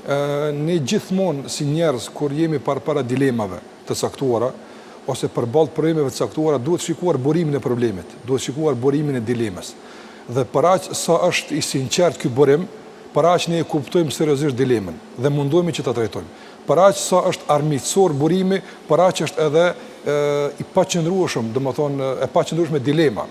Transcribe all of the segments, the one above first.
ne gjithmonë si njerëz kur jemi para dilemave të caktuara ose përballë problemeve të caktuara, duhet shikuar burimin e problemit, duhet shikuar burimin e dilemës. Dhe për aq sa është i sinqert ky burim, për aq ne e kuptojmë seriozisht dilemën dhe mundohemi që ta trajtojmë. Për aq sa është armiqësor burimi, për aq është edhe i paqëndrueshëm, domethënë e paqëndrueshme dilema.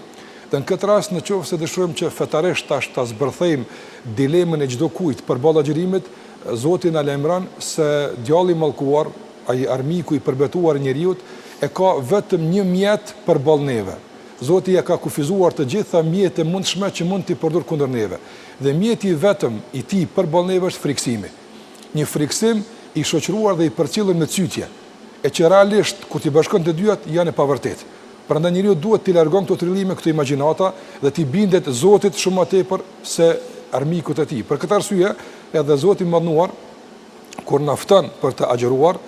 Dhe në këtë rast, nëse dëshirojmë që fetarisht ta zbërthejmë dilemën e çdo kujt përballë agjërimit, Zoti na lajmëron se djalli i mallkuar, ai armiku i përbetuar i njeriu, e ka vetëm një mjet përballë neve. Zoti ja ka kufizuar të gjitha mjetet e mundshme që mund t'i përdor kundër neve. Dhe mjeti vetëm i tij përballë neve është friksimi. Një friksim i shoqëruar dhe i përcjellur me cytje, e që realisht kur ti bashkon të dyat janë e pavërtetë. Prandaj njeriu duhet t'i largon këto trillime, këto imagjinata dhe t'i bindet Zotit shumë më tepër se armikut e tij. Për këtë arsye, edhe Zoti i Madhnuar kur na fton për të agjëruar,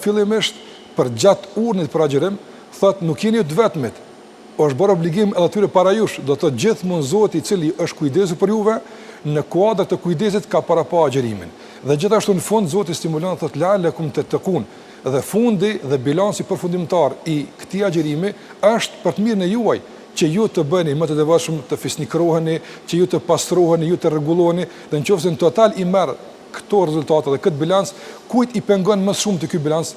fillimisht për gjatë urnit për agjërim, thotë nuk jeni të vetmit. Është bërë obligim edhe atyre para jush, do të thotë gjithmonë Zoti i cili është kujdesur për juve, në kuadër të kujdesit ka parapa agjërimin. Dhe gjithashtu në fund Zoti stimulon thotë la'allakum tattaqun. Dhe fundi dhe bilanci përfundimtar i këtij agjërimi është për të mirën e juaj, që ju të bëni më të devotshëm, të fisnikroheni, që ju të pastroheni, ju të rregulloheni, dhe nëse në total i merr këto rezultate dhe këtë bilans, kujt i pengon më shumë të ky bilans?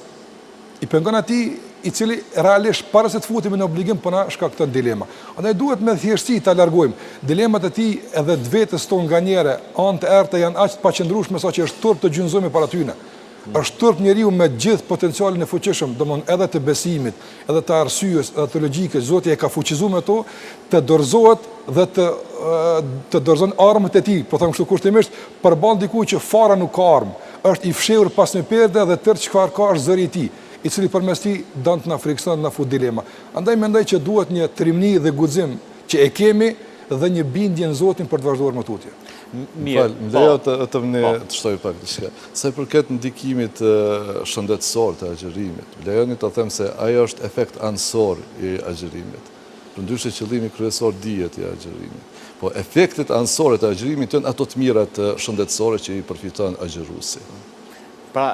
I pengon atij i cili realisht para se të futemi në obligim po na shkakton dilema. Andaj duhet me thjeshtësi ta largojmë dilemat e tij edhe të vetes tonë nganjëre, anë të errta janë aq të paqëndrueshme sa që është turp të gjynjëzohemi para tyne. Është turp njeriu me gjithë potencialin e fuqishëm, domthonë edhe të besimit, edhe të arsyes, edhe të logjikës, Zoti e ka fuqizuar me to, të dorëzohet dhe të dorëzon armët e tij, po them kështu kushtimisht, përballë dikujt që fara nuk ka armë, është i fshehur pas në perde dhe tërë çfarë ka është zëri i tij, i cili përmes tij don të na frikson, na fut dilema. Andaj mendoj që duhet një trimni dhe guxim që e kemi dhe një bindje në Zotin për të vazhduar më tutje. Mirë, lejo të të shtoj pak diçka. Sa i përket ndikimit shëndetësor të agjërimit, lejoni të them se ajo është efekt anësor i agjërimit. Përndryshe qëllimi kryesor dihet i agjërimit. Po efektet anësore të agjërimit janë ato të mirat shëndetësore që i përfiton agjëruesi. Pra,